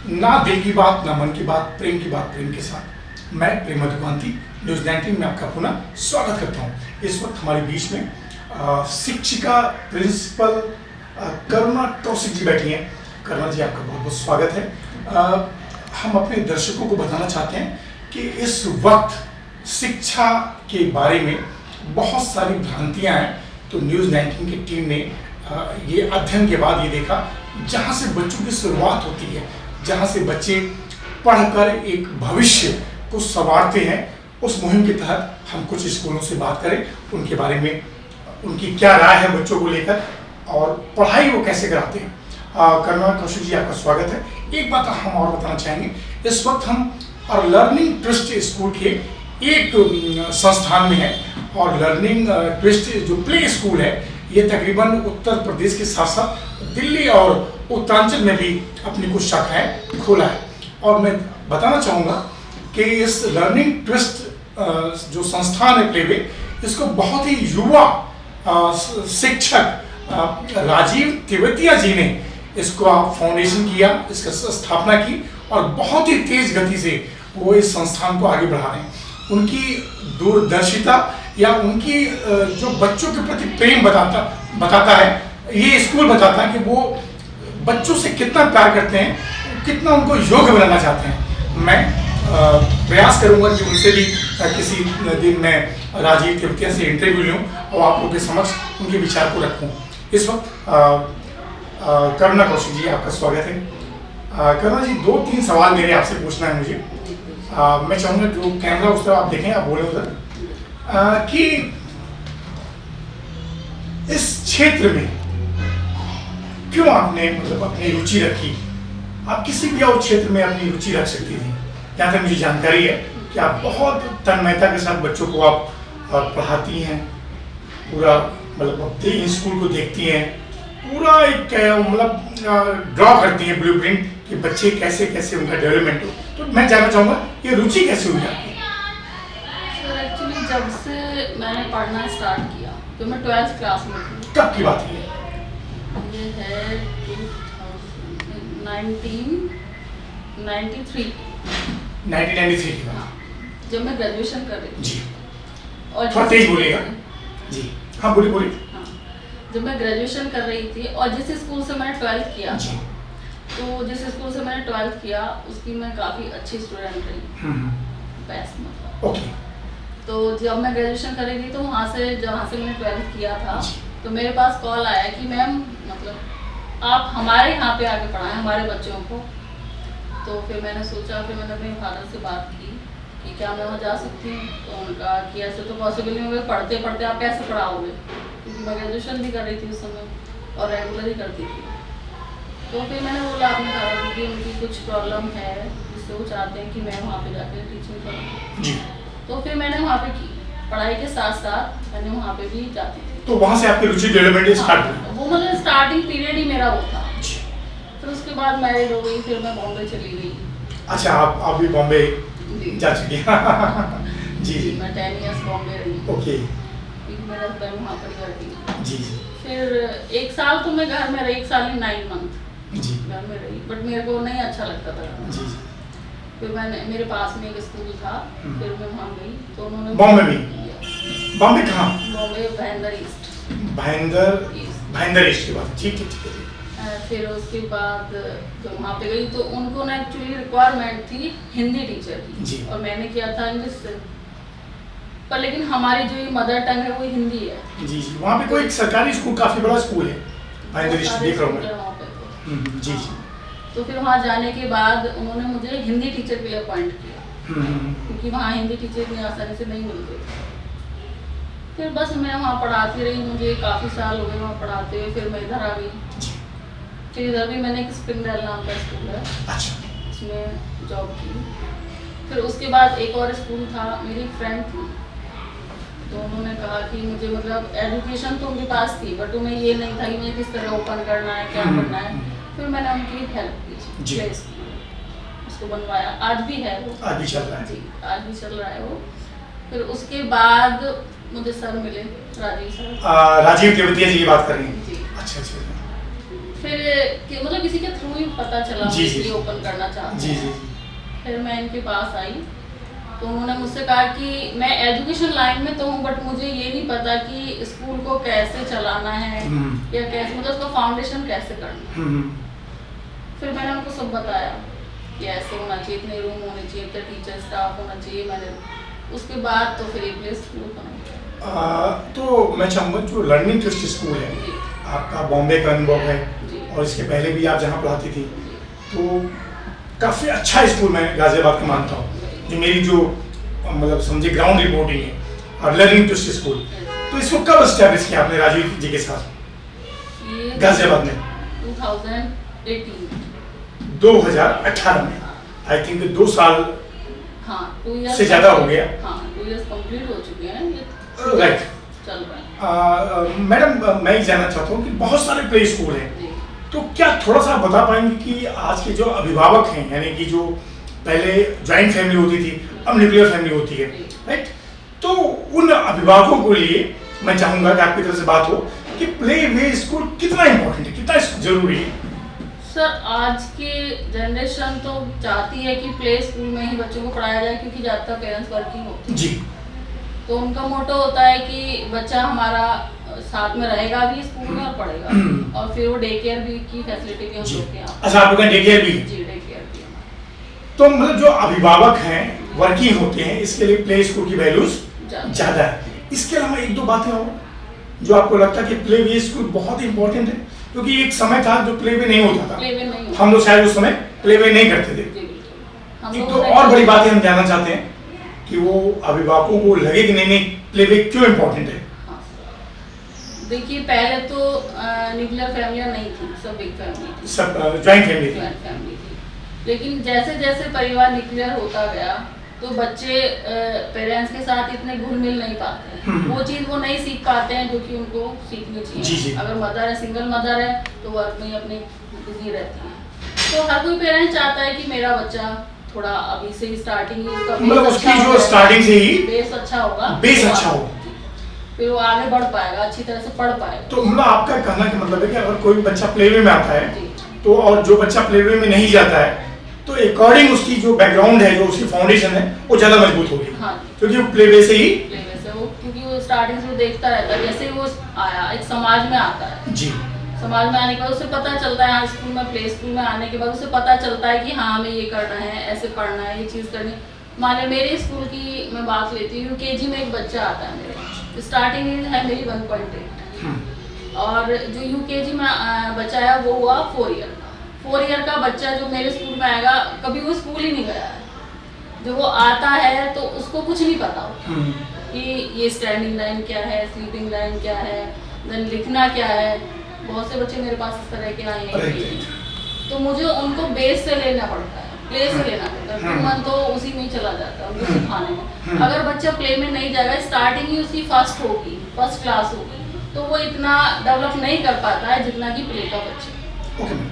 ना दिल की बात, ना मन की बात, प्रेम की बात प्रेम के साथ। मैं प्रेम मधुकांति न्यूज़ 19 में आपका पुनः स्वागत करता हूँ। इस वक्त हमारे बीच में शिक्षिका प्रिंसिपल करुणा कौशिक जी बैठी हैं। करुणा जी, आपका बहुत बहुत स्वागत है। हम अपने दर्शकों को बताना चाहते हैं कि इस वक्त शिक्षा के बारे में बहुत सारी भ्रांतियाँ हैं। तो न्यूज़ 19 की टीम ने ये अध्ययन के बाद ये देखा, जहाँ से बच्चों की शुरुआत होती है, जहाँ से बच्चे पढ़कर एक भविष्य को संवारते हैं, उस मुहिम के तहत हम कुछ स्कूलों से बात करें, उनके बारे में उनकी क्या राय है बच्चों को लेकर और पढ़ाई वो कैसे कराते हैं। करुणा कौशिक जी, आपका स्वागत है। एक बात हम और बताना चाहेंगे, इस वक्त हम और लर्निंग ट्विस्ट स्कूल के एक संस्थान में है और लर्निंग ट्विस्ट जो प्ले स्कूल है, ये तकरीबन उत्तर प्रदेश के साथ साथ दिल्ली और उत्तरांचल में भी अपनी कुछ शाखाएं खोला है। और मैं बताना चाहूँगा कि इस लर्निंग ट्विस्ट जो संस्थान है प्लेवे, इसको बहुत ही युवा शिक्षक राजीव तिवतिया जी ने इसको फाउंडेशन किया, इसका स्थापना की और बहुत ही तेज गति से वो इस संस्थान को आगे बढ़ा रहे हैं। उनकी दूरदर्शिता या उनकी जो बच्चों के प्रति प्रेम बताता है, ये स्कूल बताता है कि वो बच्चों से कितना प्यार करते हैं, कितना उनको योग्य बनाना चाहते हैं। मैं प्रयास करूंगा कि उनसे भी किसी दिन मैं राजीव तिवतिया से इंटरव्यू लूं और आप लोगों के समक्ष उनके विचार को रखूं। इस वक्त करुणा कौशिक जी, आपका स्वागत है। करुणा जी, 2-3 सवाल मेरे आपसे पूछना है मुझे। मैं चाहूँगा जो कैमरा उस तरफ आप देखें, आप बोले उधर, कि इस क्षेत्र में क्यों आपने मतलब अपनी रुचि रखी। आप किसी भी और क्षेत्र में अपनी रुचि रख सकती थी। जहाँ तक मुझे जानकारी है कि आप बहुत तन्मयता के साथ बच्चों को आप पढ़ाती हैं, पूरा मतलब स्कूल को देखती हैं, पूरा एक मतलब ड्रॉ करती हैं ब्लूप्रिंट कि बच्चे कैसे कैसे उनका डेवलपमेंट हो। तो मैं जानना चाहूँगा ये रुचि कैसे हुई आपकी? सर एक्चुअली जब से मैंने पढ़ना स्टार्ट किया, तो मैं 12th क्लास में थी। कब की बात है ये है 1993 की बात। जब मैं ग्रेजुएशन कर रही थी जी, और थोड़ा तेज बोलिएगा जी। हाँ, बोलिए। हाँ, जब मैं ग्रेजुएशन कर रही थी और जिस स्कूल से मैंने 12th किया जी, तो जिस स्कूल से मैंने 12th किया उसकी मैं काफ़ी अच्छी स्टूडेंट रही, बेस्ट मतलब। ओके। तो जब मैं ग्रेजुएशन कर रही थी तो वहाँ से जहाँ से मैंने 12th किया था, तो मेरे पास कॉल आया कि मैम मतलब आप हमारे यहाँ पे आके पढ़ाएं हमारे बच्चों को। तो फिर मैंने सोचा, फिर मैंने अपने फादर से बात की कि क्या मैं वहाँ जा सकती हूँ। तो उनका कि ऐसे तो पॉसिबल नहीं होगा, पढ़ते पढ़ते आप कैसे पढ़ाओगे, क्योंकि मैं ग्रेजुएशन भी कर रही थी उस समय और रेगुलर ही करती थी। तो फिर मैंने बोला अपने फादर कि उनकी कुछ प्रॉब्लम है जिससे वो चाहते हैं कि मैं वहाँ पे जाकर टीचिंग करूँ। तो फिर मैंने वहाँ पे की, पढ़ाई के साथ साथ मैंने वहाँ पे भी जाती थी। तो वहाँ से आपकी रुचि डेवलपमेंट स्टार्ट हुई? वो मतलब स्टार्टिंग पीरियड ही मेरा वो था। फिर उसके बाद मैरिड हो गई, फिर मैं बॉम्बे चली गई। अच्छा, आप भी बॉम्बे जा चुकी हैं? जी जी, मैं 10 इयर्स बॉम्बे रही। ओके। मेरा हस्बैंड वहाँ पर ही वर्किंग। जी जी। फिर 1 साल तो मैं घर में रही, 1 साल ही 9 मंथ जी घर में रही, बट मेरे को नहीं अच्छा लगता था। जी। फिर मैंने मेरे पास में एक स्कूल था, फिर मैं वहाँ गई तो उन्होंने बॉम्बे में? बॉम्बे कहाँ? बॉम्बे भाईंदर ईस्ट। भाईंदर ईस्ट की बात। ठीक है। फिर उसके बाद जब वहाँ पे गई तो उनको ना एक्चुअली रिक्वायरमेंट थी हिंदी टीचर की, और मैंने किया था इंग्लिश से, पर लेकिन हमारी जो ये मदर टंग है वो हिंदी है। जी जी। वहाँ पे कोई सरकारी स्कूल, काफी बड़ा स्कूल है भाईंदर ईस्ट, देख रहा हूँ मैं। वहाँ पे तो जी जी। तो फिर वहाँ जाने के बाद उन्होंने मुझे हिंदी टीचर के लिए अपॉइंट किया, क्योंकि वहाँ हिंदी टीचर इतनी आसानी से नहीं मिलते। फिर बस मैं वहाँ पढ़ाती रही, मुझे काफ़ी साल हो गए वहाँ पढ़ाते हुए। फिर मैं इधर आ गई। फिर इधर भी मैंने एक स्प्रिंगडेल नाम का स्कूल है, उसमें जॉब की। फिर उसके बाद एक और स्कूल था, मेरी फ्रेंड थी, तो उन्होंने कहा कि मुझे मतलब एजुकेशन तो उनके पास थी, बट उन्हें ये नहीं था कि मुझे किस तरह ओपन करना है, क्या करना है। फिर मैंने उनकी हेल्प की, उसको बनवाया, आज भी है वो, आज भी चल रहा है। जी, आज भी चल रहा है वो। फिर उसके बाद मुझे सर मिले, राजीव सर। राजीव तिवतिया जी की बात कर रही हैं? जी। अच्छा। फिर मतलब किसी के थ्रू ही पता चला जी, जी। कि ओपन करना चाहते जी हैं। जी फिर मैं इनके पास आई तो उन्होंने मुझसे कहा कि मैं एजुकेशन लाइन में तो हूँ बट मुझे ये नहीं पता कि स्कूल को कैसे चलाना है या कैसे मतलब उसका फाउंडेशन कैसे करना है। फिर मैंने उनको सब बताया कि ऐसे होना चाहिए, इतने रूम होने चाहिए, इतने टीचर स्टाफ होना चाहिए। मैंने उसके बाद तो फिर एक प्ले स्कूल बना। तो मैं चाहूँगा जो लर्निंग ट्रस्ट स्कूल है जी आपका बॉम्बे का अनुभव है जी और इसके पहले भी आप जहाँ पढ़ाती थी तो काफ़ी अच्छा स्कूल मैं गाजियाबाद का मानता हूँ। जो मेरी जो मतलब समझे ग्राउंड रिपोर्टिंग है और लर्निंग ट्रस्ट स्कूल, तो इसको कब एस्टैब्लिश किया आपने राजीव जी के साथ ये गाजियाबाद में? 2018 2018 में। आई थिंक 2 साल हाँ 2 इयर्स से ज़्यादा हो गया। हाँ 2 इयर्स कंप्लीट हो चुके हैं ये राइट। चल रहा है। मैडम मैं ये जानना चाहता हूँ कि बहुत सारे प्ले स्कूल हैं, जी तो क्या थोड़ा सा बता पाएंगे कि आज के जो अभिभावक हैं, यानी कि जो पहले जॉइंट फैमिली होती थी अब न्यूक्लियर फैमिली होती है, राइट, तो उन अभिभावकों के लिए मैं चाहूँगा कि आपकी तरफ से बात हो कि प्ले वे स्कूल कितना इम्पोर्टेंट है, कितना जरूरी है? सर आज की जनरेशन तो चाहती है कि प्ले स्कूल में ही बच्चों को पढ़ाया जाए क्योंकि ज़्यादातर पेरेंट्स वर्किंग होते हैं। जी तो उनका मोटो होता है कि बच्चा हमारा साथ में रहेगा भी स्कूल में और पढ़ेगा और फिर वो डे केयर भी की फैसिलिटी भी हम जी। लोग के यहाँ अच्छा, आप लोग का डे केयर भी है? जी डे केयर भी हमारा। तो मतलब जो अभिभावक हैं वर्किंग होते हैं, इसके लिए प्ले स्कूल की वैल्यूज ज़्यादा है। इसके अलावा एक दो बातें और जो आपको लगता है कि प्ले वे स्कूल बहुत इंपॉर्टेंट है, क्योंकि एक समय था जो प्ले वे नहीं होता था, प्ले वे नहीं होता। हम लोग शायद उस समय प्ले वे नहीं करते थे। जी बिल्कुल। हम एक लोग तो उसे- और बड़ी बातें हम जानना चाहते हैं कि वो अभिभावकों को लगे कि नहीं नहीं प्ले वे क्यों इम्पोर्टेंट है? हाँ। देखिए पहले तो न्यूक्लियर फैमिलियाँ नहीं थी, सब बिग फैमिली थी, सब जॉइंट फैमिली थी। जॉइंट फैमिली थी। लेकिन जैसे जैसे परिवार न्यूक्लियर होता गया तो बच्चे पेरेंट्स के साथ इतने घुल मिल नहीं पाते हैं। वो चीज़ वो नहीं सीख पाते हैं जो कि उनको सीखनी जी, चाहिए। जी। अगर मदर है, सिंगल मदर है तो वर्क में ही अपनी बिजी रहती है। तो हर कोई पेरेंट्स चाहता है कि मेरा बच्चा थोड़ा अभी से ही स्टार्टिंग ही उसका मतलब base उसकी अच्छा जो होगा, स्टार्टिंग से ही बेस अच्छा होगा, बेस तो अच्छा आगे- हो। फिर वो आगे बढ़ पाएगा, अच्छी तरह से पढ़ पाएगा। तो मतलब आपका कहना का मतलब है कि अगर कोई बच्चा प्ले वे में आता है जी तो और जो बच्चा प्ले वे में नहीं जाता है तो अकॉर्डिंग उसकी जो बैकग्राउंड है, जो उसकी फाउंडेशन है, वो ज़्यादा मजबूत होगी, हाँ क्योंकि वो प्ले वे से ही। प्ले वे से वो क्योंकि वो स्टार्टिंग से वो देखता रहता है, जैसे ही वो आया एक समाज में आता है, जी समाज में आने के बाद उसे पता चलता है, हाँ स्कूल में प्ले स्कूल में आने के बाद उसे पता चलता है कि हाँ हमें ये करना है, ऐसे पढ़ना है, ये चीज़ करनी है। मान लो मेरे स्कूल की मैं बात लेती हूँ, यूकेजी में एक बच्चा आता है मेरे, स्टार्टिंग है मेरी 1.8 और जो यूकेजी में बच्चा है वो हुआ 4 ईयर का। 4 ईयर का बच्चा जो मेरे स्कूल में आएगा, कभी वो स्कूल ही नहीं गया है, जो वो आता है तो उसको कुछ नहीं पता होता कि ये स्टैंडिंग लाइन क्या है, स्लीपिंग लाइन क्या है, देन लिखना क्या है। बहुत से बच्चे मेरे पास इस तरह के आए हैं, तो मुझे उनको बेस से लेना पड़ता है, प्ले से लेना पड़ता है। तो मन तो उसी में ही चला जाता है उनको सिखाने में। अगर बच्चा प्ले में नहीं जाएगा, स्टार्टिंग ही उसकी फर्स्ट होगी, फर्स्ट क्लास होगी, तो वो इतना डेवलप नहीं कर पाता है जितना कि प्ले का बच्चा। ओके मैम,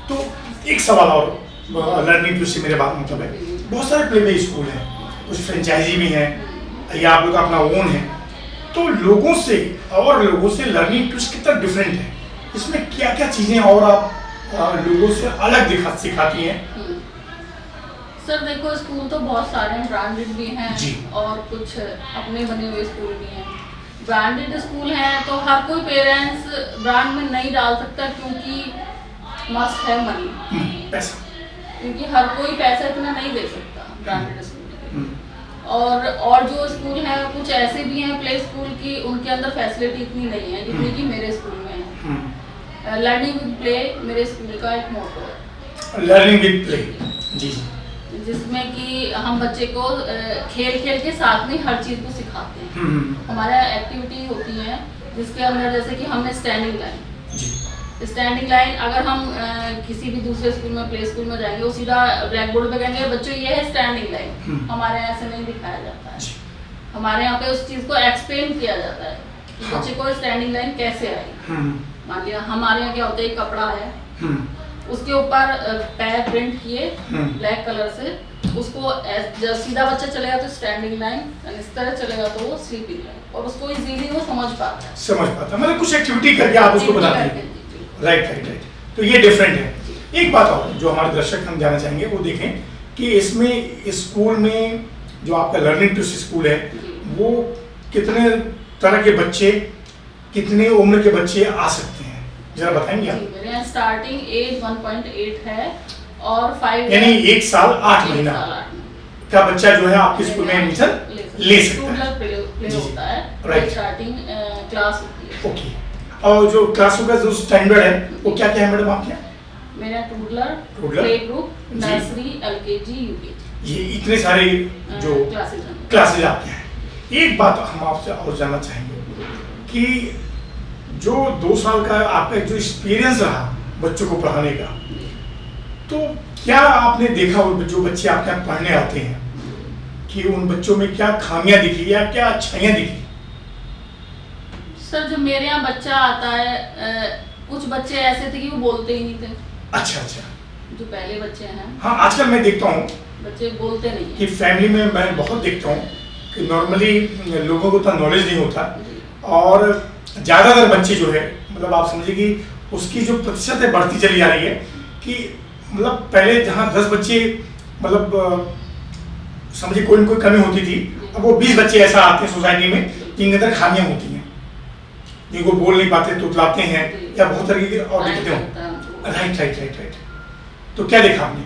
तो एक सवाल और लर्निंग टू से मेरे बात मतलब है, बहुत सारे प्ले वे स्कूल हैं, कुछ फ्रेंचाइजी भी हैं या आप लोग का अपना ओन है, तो लोगों से लर्निंग टू कितना डिफरेंट है, इसमें क्या क्या चीज़ें और आप लोगों से अलग सिखाती हैं? सर देखो स्कूल तो बहुत सारे हैं, ब्रांडेड भी हैं जी। और कुछ अपने बने हुए स्कूल भी हैं। ब्रांडेड स्कूल हैं तो हर कोई पेरेंट्स ब्रांड में नहीं डाल सकता क्योंकि मस्ट है मनी, पैसा, क्योंकि हर कोई पैसा इतना नहीं दे सकता ब्रांडेड स्कूल के। और जो स्कूल हैं कुछ ऐसे भी हैं प्ले स्कूल की, उनके अंदर फैसिलिटी इतनी नहीं है जितनी कि मेरे स्कूल में है। लर्निंग विद प्ले मेरे स्कूल का एक मोटो है, लर्निंग विद प्ले। जी जी, जिसमें कि हम बच्चे को खेल खेल के साथ में हर चीज़ को सिखाते हैं। हमारा एक्टिविटी होती है जिसके अंदर जैसे कि हमने स्टैंडिंग लाइन, स्टैंडिंग लाइन अगर हम किसी भी दूसरे स्कूल में प्ले स्कूल में जाएंगे वो सीधा ब्लैक बोर्ड पे कहेंगे बच्चों ये है स्टैंडिंग लाइन, हमारे यहाँ ऐसे नहीं दिखाया जाता है। हमारे यहाँ पे उस चीज़ को एक्सप्लेन किया जाता है कि बच्चे को स्टैंडिंग लाइन कैसे आई। मान लिया हमारे यहाँ क्या होता है, एक कपड़ा है उसके ऊपर पैर प्रिंट किए ब्लैक कलर से, उसको जब सीधा बच्चा चलेगा तो स्टैंडिंग लाइन, इस तरह चलेगा तो वो स्लीपिंग लाइन, और उसको इजीली वो समझ पाता है, मतलब कुछ एक्टिविटी करके आप उसको बताते हैं। Right right right. तो ये डिफरेंट है। एक बात और जो हमारे दर्शक हम जानना चाहेंगे वो देखें कि इसमें स्कूल में जो आपका लर्निंग ट्विस्ट स्कूल है वो कितने तरह के बच्चे, कितने उम्र के बच्चे आ सकते हैं, जरा बताएंगे आप? मेरे यहाँ स्टार्टिंग एज 1.8 है और 5 यानी 1 साल 8 महीना का बच्चा जो है आपके स्कूल में एडमिशन ले सकता है। प्ले होता है, राइट, स्टार्टिंग क्लास होती है। ओके, और जो क्लासों का जो स्टैंडर्ड है वो क्या क्या है मैडम आपके यहाँ? मेरा toddler, play group, nursery, LKG, UKG, ये इतने सारे जो क्लासेज आपके हैं। एक बात हम आपसे और जानना चाहेंगे कि जो 2 साल का आपका जो एक्सपीरियंस रहा बच्चों को पढ़ाने का, तो क्या आपने देखा वो जो बच्चे आपके यहाँ पढ़ने आते हैं कि उन बच्चों में क्या खामियां दिखी या क्या अच्छाइयां दिखी? सर जो मेरे यहाँ बच्चा आता है, कुछ बच्चे ऐसे थे कि वो बोलते ही नहीं थे। अच्छा, जो पहले बच्चे हैं, हाँ आजकल मैं देखता हूँ बच्चे बोलते नहीं कि फैमिली में मैं बहुत देखता हूँ कि नॉर्मली लोगों को उतना नॉलेज नहीं होता और ज़्यादातर बच्चे जो है मतलब आप समझिए कि उसकी जो प्रतिशत है बढ़ती चली जा रही है कि मतलब पहले जहाँ 10 बच्चे मतलब समझिए कोई न कोई कमी होती थी, अब वो 20 बच्चे ऐसा आते हैं सोसाइटी में जिनके अंदर खामियां होती हैं, जिनको बोल नहीं पाते, तुतलाते हैं या बहुत तरीके के और दिखते हो। राइट। तो क्या देखा आपने?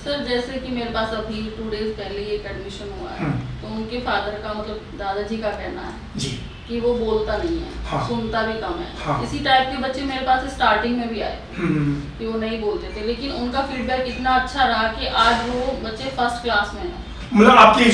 सर जैसे कि मेरे पास अभी 2 डेज पहले एक एडमिशन हुआ है, तो उनके फादर का मतलब दादाजी का कहना है जी कि वो बोलता नहीं है, हाँ, सुनता भी कम है। हाँ, इसी टाइप के बच्चे मेरे पास स्टार्टिंग में भी आए कि वो नहीं बोलते थे, लेकिन उनका फीडबैक इतना अच्छा रहा कि आज वो बच्चे फर्स्ट क्लास में हैं। मतलब आपके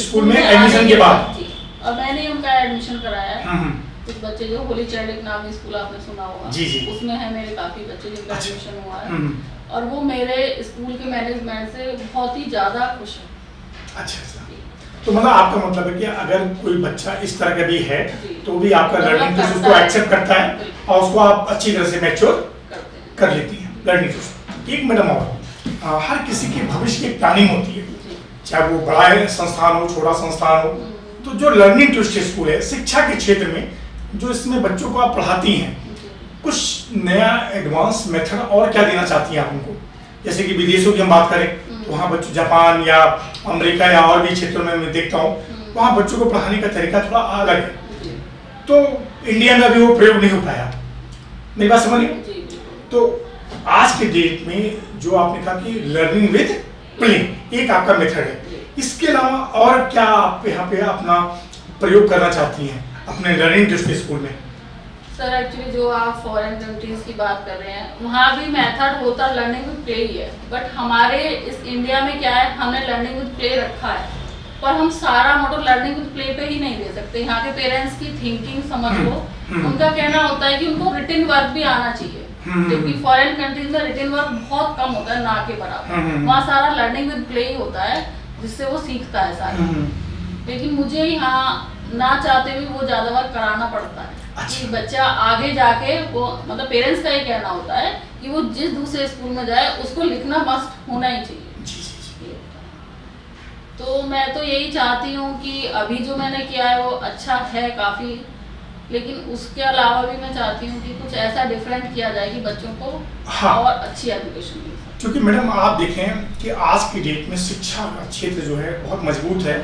स्कूल में एडमिशन के बाद? जी, और मैंने उनका एडमिशन कराया है। कुछ बच्चे जो होली चाइल्ड एक नामी स्कूल आपने सुना होगा, जी, उसमें है मेरे काफी बच्चे जिनका एडमिशन हुआ है, अच्छा, और वो मेरे स्कूल के मैनेजमेंट से बहुत ही ज्यादा खुश है। अच्छा। तो मतलब आपका मतलब है कि अगर कोई बच्चा इस तरह का भी है तो भी आपका लर्निंग टेस्ट उसको एक्सेप्ट करता है और उसको आप अच्छी तरह से मैच्योर कर लेती हैं लर्निंग टेस्ट। एक मैडम और, हर किसी की भविष्य की प्लानिंग होती है, चाहे वो बड़ा संस्थान हो, छोटा संस्थान हो, तो जो लर्निंग ट्विस्ट स्कूल है शिक्षा के क्षेत्र में जो इसमें बच्चों को आप पढ़ाती हैं, कुछ नया एडवांस मेथड और क्या देना चाहती हैं आप उनको? जैसे कि विदेशों की हम बात करें तो वहाँ बच्चों, जापान या अमेरिका या और भी क्षेत्रों में मैं देखता हूँ वहाँ बच्चों को पढ़ाने का तरीका थोड़ा अलग है, तो इंडिया में अभी वो प्रयोग नहीं हो पाया। मेरी बात समझिए? तो आज के डेट में जो आपने कहा कि लर्निंग विद प्ले एक आपका मेथड है, इसके अलावा और क्या आप यहाँ पे अपना प्रयोग करना चाहती हैं अपने लर्निंग टेस्ट स्कूल में? सर एक्चुअली जो आप फॉरेन कंट्रीज की बात कर रहे हैं वहाँ भी मेथड होता लर्निंग विद प्ले ही है, बट हमारे इस इंडिया में क्या है, हमने लर्निंग विद प्ले रखा है पर हम सारा मोटर लर्निंग विद प्ले पे ही नहीं दे सकते। यहाँ के पेरेंट्स की थिंकिंग समझ लो, उनका कहना होता है कि उनको रिटन वर्क भी आना चाहिए, जबकि फॉरेन कंट्रीज में रिटन वर्क बहुत कम होता है, ना के बराबर। वहाँ सारा लर्निंग विद प्ले ही होता है जिससे वो सीखता है सारा। लेकिन मुझे यहाँ ना चाहते हुए वो ज्यादा वर्क कराना पड़ता है। अच्छा। कि बच्चा आगे जाके वो मतलब पेरेंट्स का ये कहना होता है कि वो जिस दूसरे स्कूल में जाए उसको लिखना मस्ट होना ही चाहिए। तो मैं तो यही चाहती हूँ कि अभी जो मैंने किया है वो अच्छा है काफी, लेकिन उसके अलावा भी मैं चाहती हूँ कि कुछ ऐसा डिफरेंट किया जाए कि बच्चों को हाँ, और अच्छी एजुकेशन मिले। क्योंकि मैडम आप देखें कि आज की डेट में शिक्षा का क्षेत्र जो है बहुत मजबूत है,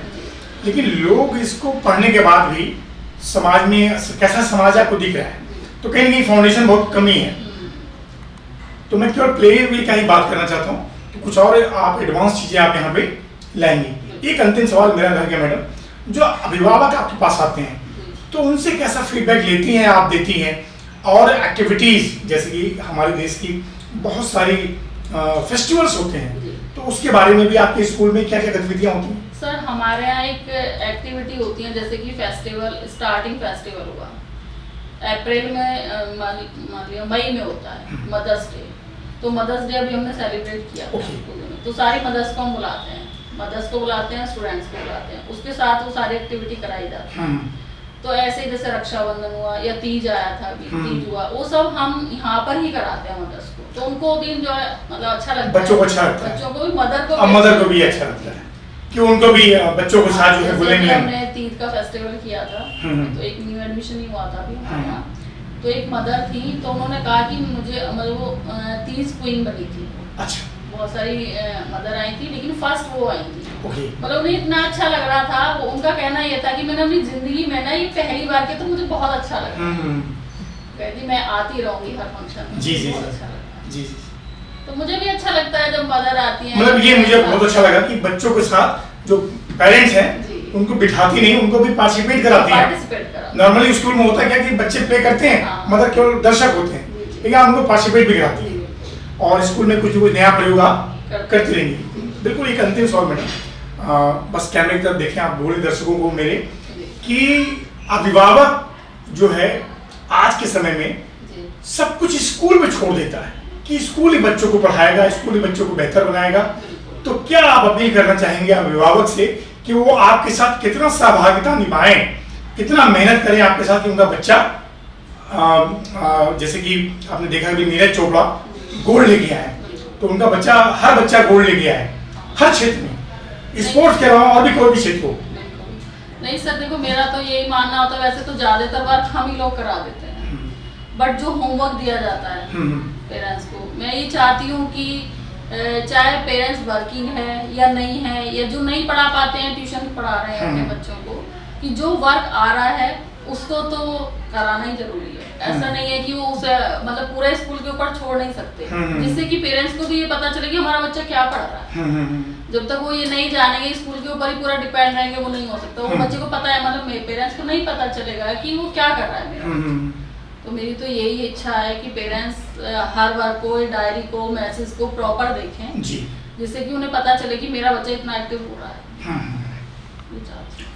लेकिन लोग इसको पढ़ने के बाद भी समाज में कैसा समाज आपको दिख रहा है, तो कहीं ना कहीं फाउंडेशन बहुत कमी है। तो मैं केवल प्ले वे का ही बात करना चाहता हूँ, तो कुछ और आप एडवांस चीजें आप यहाँ पे लाएंगे। एक अंतिम सवाल मेरा रह गया मैडम, जो अभिभावक आपके पास आते हैं तो उनसे कैसा फीडबैक लेती हैं आप, देती हैं? और एक्टिविटीज जैसे कि हमारे देश की बहुत सारी फेस्टिवल्स होते हैं, तो उसके बारे में भी आपके स्कूल में क्या क्या गतिविधियाँ होती हैं? सर हमारे यहाँ एक एक्टिविटी होती है, जैसे कि फेस्टिवल, स्टार्टिंग फेस्टिवल हुआ अप्रैल में, मान लिया मई में होता है मदर्स डे, तो मदर्स डे अभी हमने सेलिब्रेट किया तो सारी मदर्स को हम बुलाते हैं, मदर्स को बुलाते हैं, स्टूडेंट्स को बुलाते हैं, उसके साथ वो सारी एक्टिविटी कराई जाती है। तो ऐसे जैसे रक्षाबंधन हुआ या तीज आया था, अभी तीज हुआ, वो सब हम यहाँ पर ही कराते हैं मदर्स को, तो उनको भी एंजॉय मतलब अच्छा लगता है, बच्चों को अच्छा लगता है, बच्चों को भी, मदर को भी अच्छा लगता है कि उनको भी बच्चों को साथ जो है बुलेंगे। हमने तीज का फेस्टिवल किया था, तो एक न्यू एडमिशन ही हुआ था अभी हमारे यहाँ, तो एक मदर थी, तो उन्होंने कहा कि मुझे मतलब वो 30 क्वीन बनी थी, अच्छा बहुत सारी मदर आई थी, लेकिन फर्स्ट वो आई थी। ओके मतलब उन्हें इतना अच्छा लग रहा था, वो उनका कहना ये था कि मैंने अपनी जिंदगी में ना ये पहली बार के तो मुझे बहुत अच्छा लगा। कहती मैं आती रहूंगी हर फंक्शन में, जी जी बहुत अच्छा लगा। जी जी। तो मुझे भी अच्छा लगता है जब मदर आती है। मतलब ये मुझे बहुत अच्छा लगा कि बच्चों के साथ जो पेरेंट्स हैं जी। उनको बिठाती नहीं, उनको भी पार्टिसिपेट कराती हैं। पार्टिसिपेट करा। नॉर्मली स्कूल में होता क्या कि बच्चे प्ले करते हैं, हाँ। मदर केवल दर्शक होते हैं, जी। लेकिन आप उनको पार्टिसिपेट भी कराती है और स्कूल में कुछ नया प्रयोग आप करती रहेंगी। बिल्कुल एक अंतिम सवाल मैडम, बस कैमरे की तरफ देखें आप, बूढ़े दर्शकों को मेरे, कि अभिभावक जो है आज के समय में जी। सब कुछ स्कूल में छोड़ देता है कि स्कूल ही बच्चों को पढ़ाएगा, स्कूल ही बच्चों को बेहतर बनाएगा। तो क्या आप अपील करना चाहेंगे अभिभावक से कि वो आपके साथ कितना सहभागिता निभाएं, कितना मेहनत करें आपके साथ कि उनका बच्चा जैसे कि आपने देखा कि नीरज चोपड़ा गोल्ड लेके आया है, तो उनका बच्चा, हर बच्चा गोल्ड लेके आया है हर क्षेत्र में, स्पोर्ट्स के अलावा और भी कोई भी क्षेत्र हो। नहीं सर, देखो मेरा तो यही मानना होता है, वैसे तो ज्यादातर बार हम ही लोग करा देते हैं, बट जो होमवर्क दिया जाता है पेरेंट्स को, मैं ये चाहती हूँ कि चाहे पेरेंट्स वर्किंग है या नहीं है, या जो नहीं पढ़ा पाते हैं ट्यूशन पढ़ा रहे हैं अपने बच्चों को, कि जो वर्क आ रहा है उसको तो कराना ही जरूरी है। ऐसा नहीं है कि वो उसे मतलब पूरे स्कूल के ऊपर छोड़ नहीं सकते, जिससे कि पेरेंट्स को भी ये पता चले कि हमारा बच्चा क्या पढ़ रहा है। जब तक वो ये नहीं जानेंगे, स्कूल के ऊपर ही पूरा डिपेंड रहेंगे, वो नहीं हो सकता। वो बच्चे को पता है, मतलब मेरे पेरेंट्स को नहीं पता चलेगा कि वो क्या कर रहा है मेरा बच्चा। तो मेरी तो यही इच्छा है कि पेरेंट्स हर वर्क को, डायरी को, मैसेज को प्रॉपर देखें जी, जिससे कि उन्हें पता चले कि मेरा बच्चा इतना एक्टिव हो रहा है।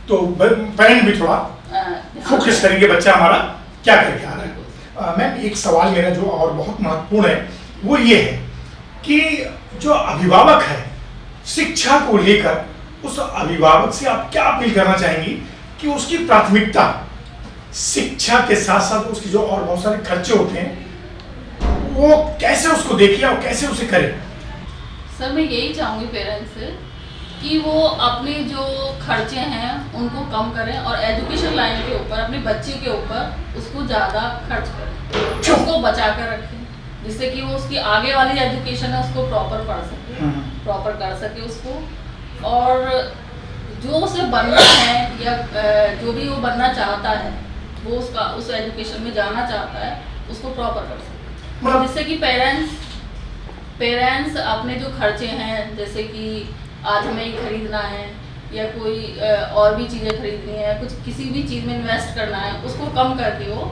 तो पेरेंट भी थोड़ा फोकस करेंगे बच्चा हमारा क्या करके आ रहा है। मैम एक सवाल मेरा जो और बहुत महत्वपूर्ण है वो ये है कि जो अभिभावक है शिक्षा को लेकर, उस अभिभावक से आप क्या अपील करना चाहेंगी कि उसकी प्राथमिकता शिक्षा के साथ साथ उसकी जो और बहुत सारे खर्चे होते हैं वो कैसे उसको देखिए और कैसे उसे करे? सर मैं यही चाहूंगी पेरेंट्स से कि वो अपने जो खर्चे हैं उनको कम करें और एजुकेशन लाइन के ऊपर, अपने बच्चे के ऊपर उसको ज़्यादा खर्च करें, उसको बचा कर रखें, जिससे कि वो उसकी आगे वाली एजुकेशन है उसको प्रॉपर पढ़ सके, प्रॉपर कर सके उसको, और जो उसे बनना है या जो भी वो बनना चाहता है वो उसका उस एजुकेशन में जाना चाहता है उसको प्रॉपर कर सके, जिससे कि पेरेंट्स अपने जो खर्चे हैं, जैसे कि आज हमें ये खरीदना है या कोई और भी चीज़ें खरीदनी है, कुछ किसी भी चीज़ में इन्वेस्ट करना है, उसको कम करके वो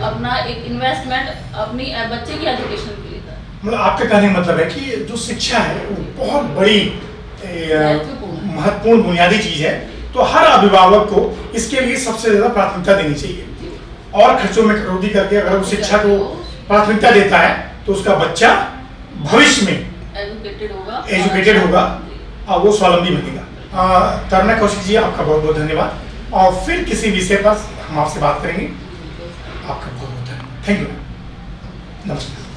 अपना एक इन्वेस्टमेंट अपनी बच्चे की एजुकेशन के लिए करें। मतलब आपका कहने का मतलब है कि जो शिक्षा है वो बहुत बड़ी महत्वपूर्ण बुनियादी चीज़ है, तो हर अभिभावक को इसके लिए सबसे ज़्यादा प्राथमिकता देनी चाहिए और खर्चों में कटौती करके अगर वो शिक्षा को प्राथमिकता देता है तो उसका बच्चा भविष्य में एजुकेटेड होगा और वो स्वावलंबी बनेगा। तरुणा कौशिक जी आपका बहुत बहुत धन्यवाद, और फिर किसी विषय पर हम आपसे बात करेंगे। आपका बहुत बहुत धन्यवाद। Thank you. नमस्कार।